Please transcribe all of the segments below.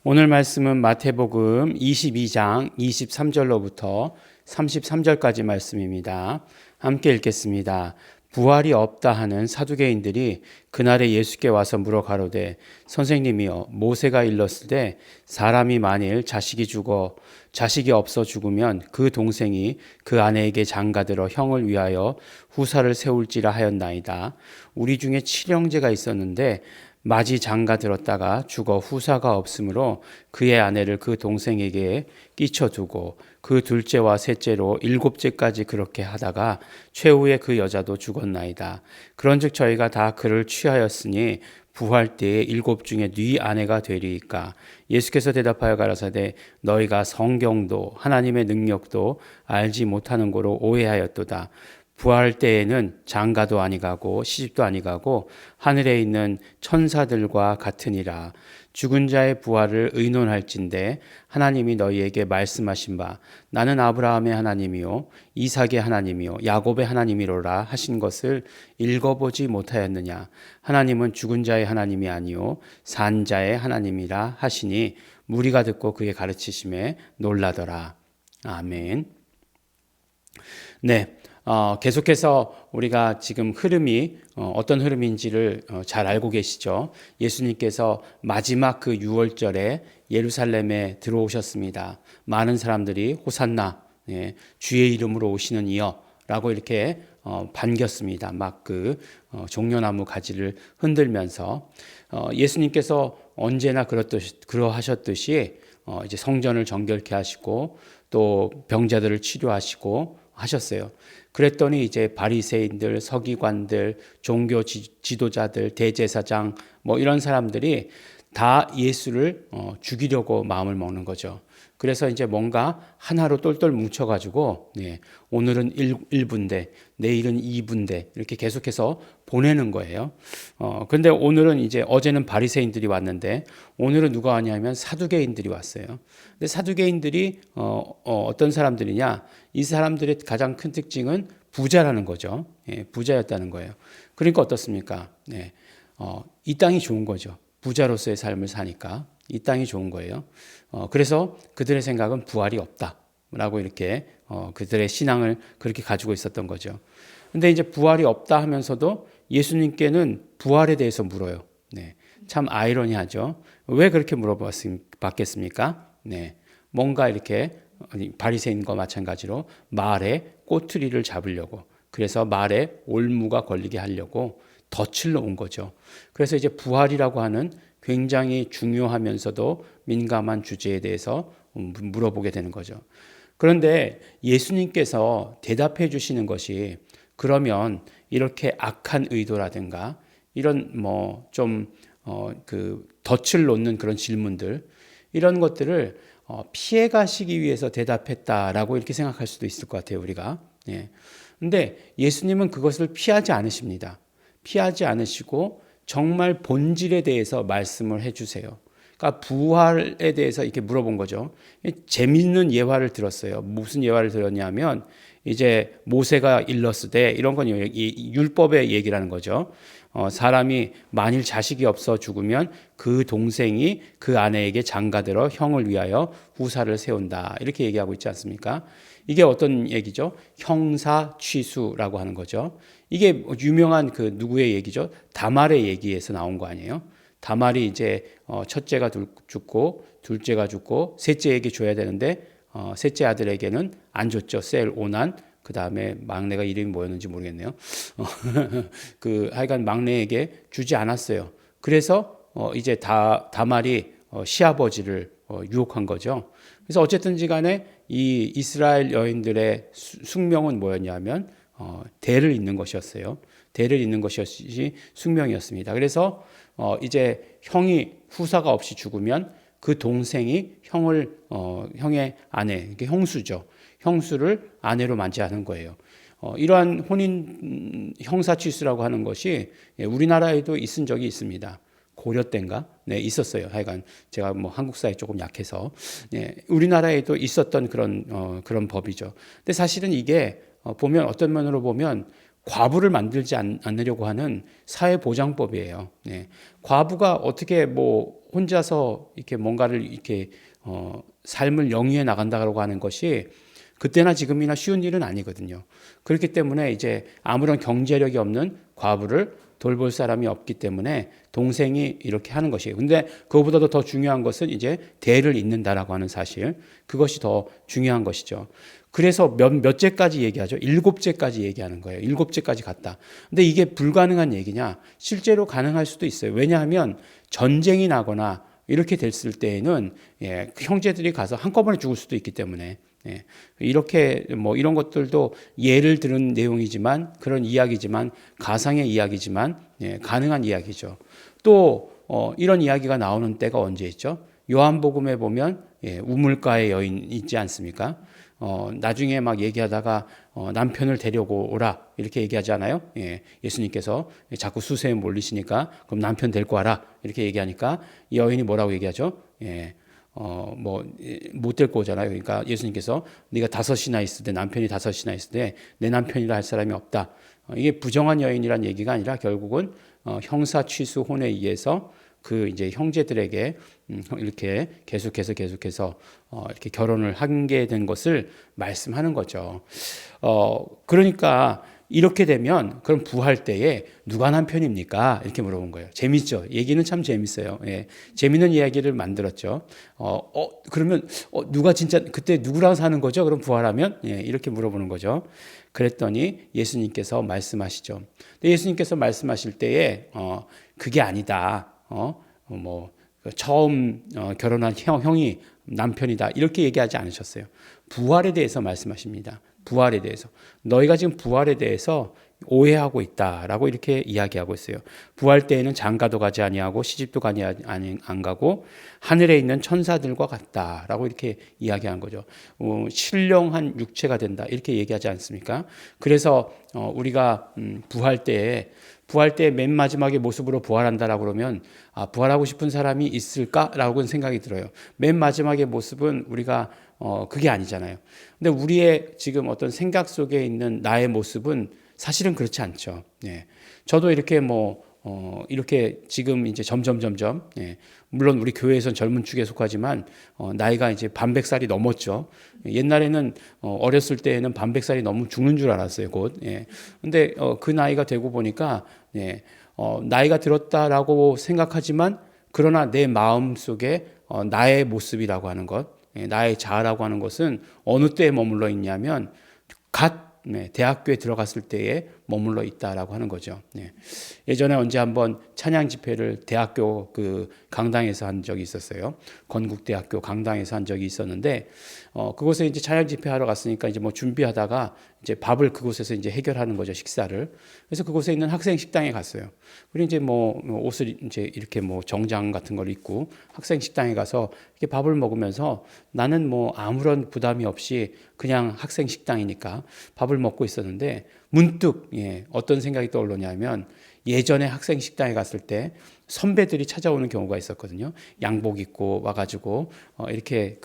오늘 말씀은 마태복음 22장 23절로부터 33절까지 말씀입니다. 함께 읽겠습니다. 부활이 없다 하는 사두개인들이 그날에 예수께 와서 물어 가로되 선생님이여 모세가 일렀을 때 사람이 만일 자식이 없어 죽으면 그 동생이 그 아내에게 장가들어 형을 위하여 후사를 세울지라 하였나이다. 우리 중에 칠형제가 있었는데 마지 장가 들었다가 죽어 후사가 없으므로 그의 아내를 그 동생에게 끼쳐두고 그 둘째와 셋째로 일곱째까지 그렇게 하다가 최후에 그 여자도 죽었나이다. 그런즉 저희가 다 그를 취하였으니 부활 때에 일곱 중에 네 아내가 되리이까. 예수께서 대답하여 가라사대 너희가 성경도 하나님의 능력도 알지 못하는 고로 오해하였도다. 부활 때에는 장가도 아니가고 시집도 아니가고 하늘에 있는 천사들과 같으니라. 죽은 자의 부활을 의논할진대 하나님이 너희에게 말씀하신 바 나는 아브라함의 하나님이요 이삭의 하나님이요 야곱의 하나님이로라 하신 것을 읽어보지 못하였느냐. 하나님은 죽은 자의 하나님이 아니요 산 자의 하나님이라 하시니 무리가 듣고 그의 가르치심에 놀라더라. 아멘. 네. 계속해서 우리가 지금 흐름이 어떤 흐름인지를 잘 알고 계시죠. 예수님께서 마지막 그 6월절에 예루살렘에 들어오셨습니다. 많은 사람들이 호산나, 주의 이름으로 오시는 이여 라고 이렇게 반겼습니다. 막 그 종려나무 가지를 흔들면서 예수님께서 언제나 그러하셨듯이 이제 성전을 정결케 하시고 또 병자들을 치료하시고 하셨어요. 그랬더니 이제 바리새인들, 서기관들, 종교 지도자들, 대제사장 뭐 이런 사람들이 다 예수를 죽이려고 마음을 먹는 거죠. 그래서 이제 뭔가 하나로 똘똘 뭉쳐가지고 오늘은 1분대, 내일은 2분대 이렇게 계속해서 보내는 거예요. 근데 오늘은 이제 어제는 바리새인들이 왔는데 오늘은 누가 왔냐면 사두개인들이 왔어요. 근데 사두개인들이 어떤 사람들이냐? 이 사람들의 가장 큰 특징은 부자라는 거죠. 부자였다는 거예요. 그러니까 어떻습니까? 이 땅이 좋은 거죠. 부자로서의 삶을 사니까 이 땅이 좋은 거예요. 그래서 그들의 생각은 부활이 없다라고 이렇게 그들의 신앙을 그렇게 가지고 있었던 거죠. 근데 이제 부활이 없다 하면서도 예수님께는 부활에 대해서 물어요. 참 아이러니하죠. 왜 그렇게 물어봤겠습니까? 뭔가 이렇게 바리새인과 마찬가지로 말에 꼬투리를 잡으려고, 그래서 말에 올무가 걸리게 하려고 덫을 놓은 거죠. 그래서 이제 부활이라고 하는 굉장히 중요하면서도 민감한 주제에 대해서 물어보게 되는 거죠. 그런데 예수님께서 대답해 주시는 것이 그러면 이렇게 악한 의도라든가 이런 그 덫을 놓는 그런 질문들 이런 것들을 피해 가시기 위해서 대답했다라고 이렇게 생각할 수도 있을 것 같아요, 우리가. 근데 예수님은 그것을 피하지 않으십니다. 피하지 않으시고 정말 본질에 대해서 말씀을 해주세요. 그러니까 부활에 대해서 이렇게 물어본 거죠. 재미있는 예화를 들었어요. 무슨 예화를 들었냐면 이제 모세가 일렀을 때 이런 건 율법의 얘기라는 거죠. 사람이 만일 자식이 없어 죽으면 그 동생이 그 아내에게 장가들어 형을 위하여 후사를 세운다. 이렇게 얘기하고 있지 않습니까? 이게 어떤 얘기죠? 형사취수라고 하는 거죠. 이게 유명한 그 누구의 얘기죠? 다말의 얘기에서 나온 거 아니에요? 다말이 이제 첫째가 죽고 둘째가 죽고 셋째에게 줘야 되는데 셋째 아들에게는 안 줬죠. 셀 오난. 그 다음에 막내가 이름이 뭐였는지 모르겠네요. 그 하여간 막내에게 주지 않았어요. 그래서 이제 다말이 시아버지를 유혹한 거죠. 그래서 어쨌든지 간에 이 이스라엘 여인들의 숙명은 뭐였냐면 대를 잇는 것이었어요. 대를 잇는 것이 숙명이었습니다. 그래서 이제 형이 후사가 없이 죽으면 그 동생이 형의 아내, 이게 형수죠. 형수를 아내로 맞이하는 거예요. 이러한 혼인 형사취수라고 하는 것이 우리나라에도 있은 적이 있습니다. 고려 때인가? 있었어요. 하여간 제가 한국 사회 조금 약해서 우리나라에도 있었던 그런 법이죠. 근데 사실은 이게 보면 어떤 면으로 보면 과부를 만들지 않으려고 하는 사회보장법이에요. 네. 과부가 어떻게 뭐 혼자서 이렇게 뭔가를 이렇게 삶을 영위해 나간다고 하는 것이 그때나 지금이나 쉬운 일은 아니거든요. 그렇기 때문에 이제 아무런 경제력이 없는 과부를 돌볼 사람이 없기 때문에 동생이 이렇게 하는 것이에요. 근데 그거보다도 더 중요한 것은 이제 대를 잇는다라고 하는 사실. 그것이 더 중요한 것이죠. 그래서 몇째까지 얘기하죠? 7째까지 얘기하는 거예요. 7째까지 갔다. 근데 이게 불가능한 얘기냐? 실제로 가능할 수도 있어요. 왜냐하면 전쟁이 나거나 이렇게 됐을 때에는 그 형제들이 가서 한꺼번에 죽을 수도 있기 때문에 이렇게 뭐 이런 것들도 예를 들은 내용이지만 그런 이야기지만 가상의 이야기지만 가능한 이야기죠. 또 이런 이야기가 나오는 때가 언제 있죠? 요한복음에 보면 우물가의 여인 있지 않습니까? 나중에 막 얘기하다가 남편을 데려고 오라 이렇게 얘기하잖아요. 예수님께서 자꾸 수세에 몰리시니까 그럼 남편 데리고 와라 이렇게 얘기하니까 이 여인이 뭐라고 얘기하죠? 못 데리고 오잖아요. 그러니까 예수님께서 네가 5이나 있을 때 남편이 5이나 있을 때 내 남편이라 할 사람이 없다. 이게 부정한 여인이란 얘기가 아니라 결국은 형사 취수 혼에 의해서 그 이제 형제들에게 이렇게 계속해서 이렇게 결혼을 하게 된 것을 말씀하는 거죠. 그러니까 이렇게 되면 그럼 부활 때에 누가 남편입니까? 이렇게 물어본 거예요. 재밌죠? 얘기는 참 재밌어요. 재밌는 이야기를 만들었죠. 그러면 누가 진짜 그때 누구랑 사는 거죠? 그럼 부활하면 이렇게 물어보는 거죠. 그랬더니 예수님께서 말씀하시죠. 근데 예수님께서 말씀하실 때에 그게 아니다. 처음 결혼한 형이 남편이다. 이렇게 얘기하지 않으셨어요. 부활에 대해서 말씀하십니다. 부활에 대해서. 너희가 지금 부활에 대해서 오해하고 있다라고 이렇게 이야기하고 있어요. 부활 때에는 장가도 가지 아니하고 시집도 안 가고 하늘에 있는 천사들과 같다라고 이렇게 이야기한 거죠. 신령한 육체가 된다 이렇게 얘기하지 않습니까? 그래서 우리가 부활 때에 맨 마지막에 모습으로 부활한다라고 그러면 부활하고 싶은 사람이 있을까라고 생각이 들어요. 맨 마지막의 모습은 우리가 그게 아니잖아요. 근데 우리의 지금 어떤 생각 속에 있는 나의 모습은 사실은 그렇지 않죠. 저도 이렇게 이렇게 지금 이제 점점 물론 우리 교회에선 젊은 축에 속하지만 나이가 이제 반백살이 넘었죠. 옛날에는 어렸을 때에는 반백살이 넘으면 죽는 줄 알았어요, 곧. 근데 그 나이가 되고 보니까 나이가 들었다라고 생각하지만 그러나 내 마음 속에 나의 모습이라고 하는 것, 나의 자아라고 하는 것은 어느 때에 머물러 있냐면 대학교에 들어갔을 때에 머물러 있다라고 하는 거죠. 예전에 언제 한번 찬양 집회를 대학교 그 강당에서 한 적이 있었어요. 건국대학교 강당에서 한 적이 있었는데 그곳에 이제 찬양 집회하러 갔으니까 이제 준비하다가 이제 밥을 그곳에서 이제 해결하는 거죠, 식사를. 그래서 그곳에 있는 학생 식당에 갔어요. 그리고 이제 옷을 이제 이렇게 정장 같은 걸 입고 학생 식당에 가서 이렇게 밥을 먹으면서 나는 아무런 부담이 없이 그냥 학생 식당이니까 밥을 먹고 있었는데 문득 어떤 생각이 떠오르냐면 예전에 학생 식당에 갔을 때 선배들이 찾아오는 경우가 있었거든요. 양복 입고 와가지고 이렇게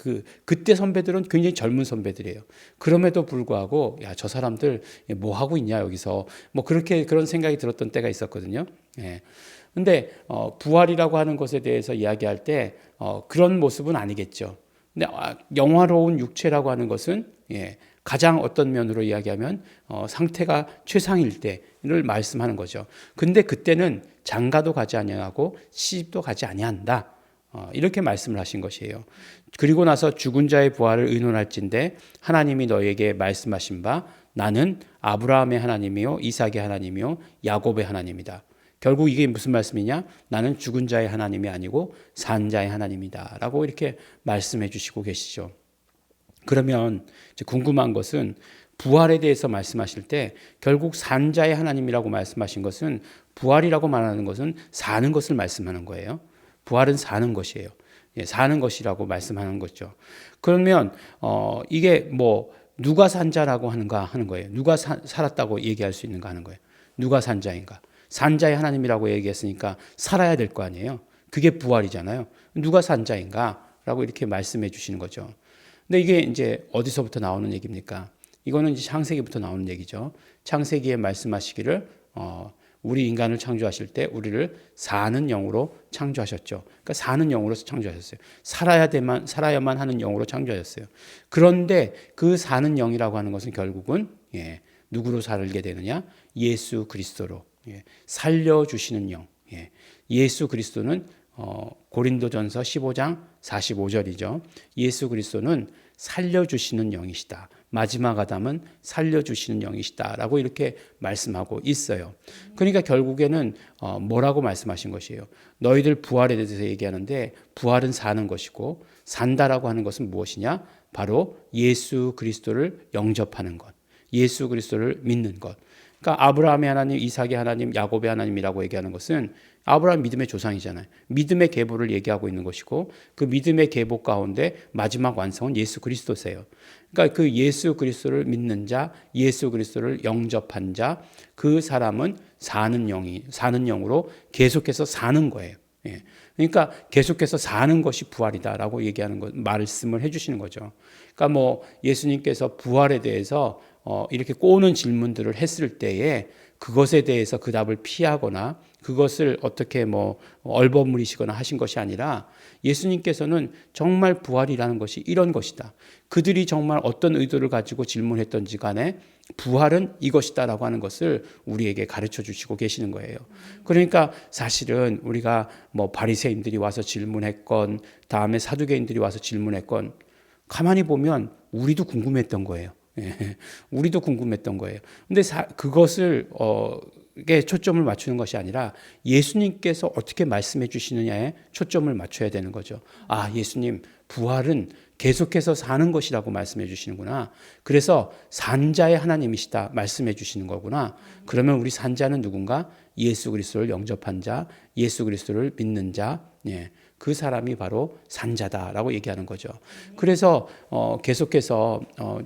그때 선배들은 굉장히 젊은 선배들이에요. 그럼에도 불구하고 저 사람들 뭐 하고 있냐 여기서 그런 생각이 들었던 때가 있었거든요. 근데 부활이라고 하는 것에 대해서 이야기할 때 그런 모습은 아니겠죠. 근데 영화로운 육체라고 하는 것은 가장 어떤 면으로 이야기하면 상태가 최상일 때를 말씀하는 거죠. 근데 그때는 장가도 가지 아니하고 시집도 가지 아니한다. 이렇게 말씀을 하신 것이에요. 그리고 나서 죽은 자의 부활을 의논할진대 하나님이 너에게 말씀하신 바 나는 아브라함의 하나님이요 이삭의 하나님이요 야곱의 하나님이다. 결국 이게 무슨 말씀이냐? 나는 죽은 자의 하나님이 아니고 산 자의 하나님이다 라고 이렇게 말씀해 주시고 계시죠. 그러면 이제 궁금한 것은 부활에 대해서 말씀하실 때 결국 산 자의 하나님이라고 말씀하신 것은 부활이라고 말하는 것은 사는 것을 말씀하는 거예요. 부활은 사는 것이에요. 사는 것이라고 말씀하는 거죠. 그러면 이게 누가 산 자라고 하는가 하는 거예요. 누가 살았다고 얘기할 수 있는가 하는 거예요. 누가 산 자인가? 산 자의 하나님이라고 얘기했으니까 살아야 될 거 아니에요. 그게 부활이잖아요. 누가 산 자인가? 라고 이렇게 말씀해 주시는 거죠. 근데 이게 이제 어디서부터 나오는 얘기입니까? 이거는 이제 창세기부터 나오는 얘기죠. 창세기에 말씀하시기를 우리 인간을 창조하실 때 우리를 사는 영으로 창조하셨죠. 그러니까 사는 영으로서 창조하셨어요. 살아야만 하는 영으로 창조하셨어요. 그런데 그 사는 영이라고 하는 것은 결국은 누구로 살게 되느냐? 예수 그리스도로 살려주시는 영. 예수 그리스도는 고린도전서 15장 45절이죠. 예수 그리스도는 살려주시는 영이시다. 마지막 아담은 살려주시는 영이시다 라고 이렇게 말씀하고 있어요. 그러니까 결국에는 뭐라고 말씀하신 것이에요? 너희들 부활에 대해서 얘기하는데 부활은 사는 것이고 산다라고 하는 것은 무엇이냐? 바로 예수 그리스도를 영접하는 것, 예수 그리스도를 믿는 것. 그러니까 아브라함의 하나님, 이삭의 하나님, 야곱의 하나님이라고 얘기하는 것은 아브라함 믿음의 조상이잖아요. 믿음의 계보를 얘기하고 있는 것이고 그 믿음의 계보 가운데 마지막 완성은 예수 그리스도세요. 그러니까 그 예수 그리스도를 믿는 자, 예수 그리스도를 영접한 자, 그 사람은 사는 영으로 계속해서 사는 거예요. 그러니까 계속해서 사는 것이 부활이다라고 얘기하는 것, 말씀을 해주시는 거죠. 그러니까 뭐 예수님께서 부활에 대해서 이렇게 꼬는 질문들을 했을 때에 그것에 대해서 그 답을 피하거나 그것을 어떻게 얼버무리시거나 하신 것이 아니라 예수님께서는 정말 부활이라는 것이 이런 것이다. 그들이 정말 어떤 의도를 가지고 질문했던지 간에 부활은 이것이다라고 하는 것을 우리에게 가르쳐 주시고 계시는 거예요. 그러니까 사실은 우리가 바리새인들이 와서 질문했건 다음에 사두개인들이 와서 질문했건 가만히 보면 우리도 궁금했던 거예요. 우리도 궁금했던 거예요. 근데 그것을 초점을 맞추는 것이 아니라 예수님께서 어떻게 말씀해 주시느냐에 초점을 맞춰야 되는 거죠. 아, 예수님, 부활은 계속해서 사는 것이라고 말씀해 주시는구나. 그래서 산자의 하나님이시다 말씀해 주시는 거구나. 그러면 우리 산자는 누군가? 예수 그리스도를 영접한 자, 예수 그리스도를 믿는 자, 그 사람이 바로 산자다라고 얘기하는 거죠. 그래서 계속해서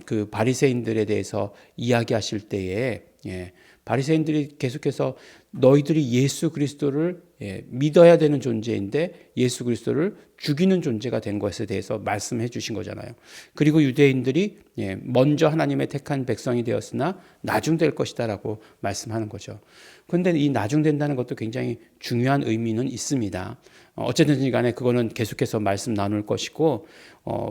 그 바리새인들에 대해서 이야기하실 때에 바리새인들이 계속해서 너희들이 예수 그리스도를 믿어야 되는 존재인데 예수 그리스도를 죽이는 존재가 된 것에 대해서 말씀해 주신 거잖아요. 그리고 유대인들이 먼저 하나님의 택한 백성이 되었으나 나중될 것이다라고 말씀하는 거죠. 그런데 이 나중된다는 것도 굉장히 중요한 의미는 있습니다. 어쨌든 간에 그거는 계속해서 말씀 나눌 것이고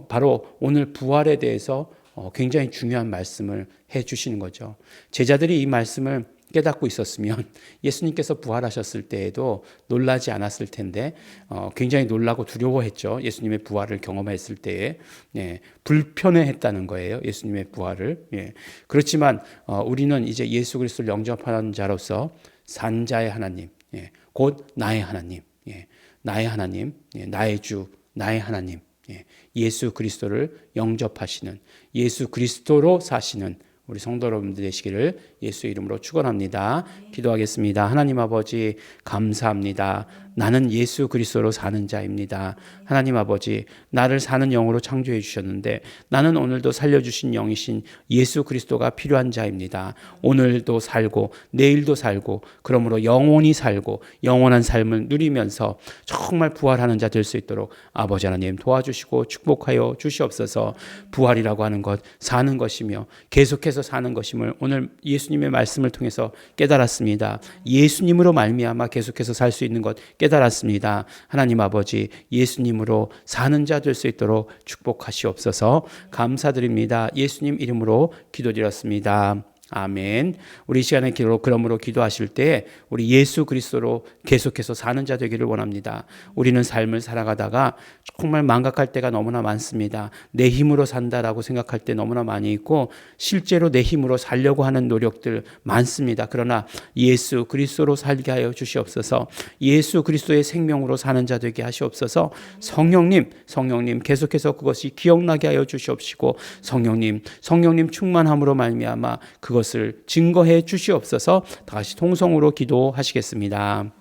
바로 오늘 부활에 대해서 굉장히 중요한 말씀을 해 주시는 거죠. 제자들이 이 말씀을 깨닫고 있었으면 예수님께서 부활하셨을 때에도 놀라지 않았을 텐데 굉장히 놀라고 두려워했죠. 예수님의 부활을 경험했을 때에 불편해했다는 거예요. 예수님의 부활을. 그렇지만 우리는 이제 예수 그리스도를 영접하는 자로서 산자의 하나님, 곧 나의 하나님, 나의 하나님, 나의 주, 나의 하나님, 예수 그리스도를 영접하시는, 예수 그리스도로 사시는 우리 성도 여러분들 되시기를 예수의 이름으로 축원합니다. 기도하겠습니다. 하나님 아버지 감사합니다. 나는 예수 그리스도로 사는 자입니다. 하나님 아버지, 나를 사는 영으로 창조해 주셨는데 나는 오늘도 살려주신 영이신 예수 그리스도가 필요한 자입니다. 오늘도 살고 내일도 살고 그러므로 영원히 살고 영원한 삶을 누리면서 정말 부활하는 자 될 수 있도록 아버지 하나님 도와주시고 축복하여 주시옵소서. 부활이라고 하는 것 사는 것이며 계속해서 사는 것임을 오늘 예수님의 말씀을 통해서 깨달았습니다. 예수님으로 말미암아 계속해서 살 수 있는 것 깨달았습니다. 하나님 아버지, 예수님으로 사는 자 될 수 있도록 축복하시옵소서. 감사드립니다. 예수님 이름으로 기도드렸습니다. 아멘. 우리 시간에 그러므로 기도하실 때 우리 예수 그리스도로 계속해서 사는 자 되기를 원합니다. 우리는 삶을 살아가다가 정말 망각할 때가 너무나 많습니다. 내 힘으로 산다라고 생각할 때 너무나 많이 있고 실제로 내 힘으로 살려고 하는 노력들 많습니다. 그러나 예수 그리스도로 살게 하여 주시옵소서. 예수 그리스도의 생명으로 사는 자 되게 하시옵소서. 성령님 계속해서 그것이 기억나게 하여 주시옵시고 성령님 충만함으로 말미암아 그것을 증거해 주시옵소서. 다시 통성으로 기도하시겠습니다.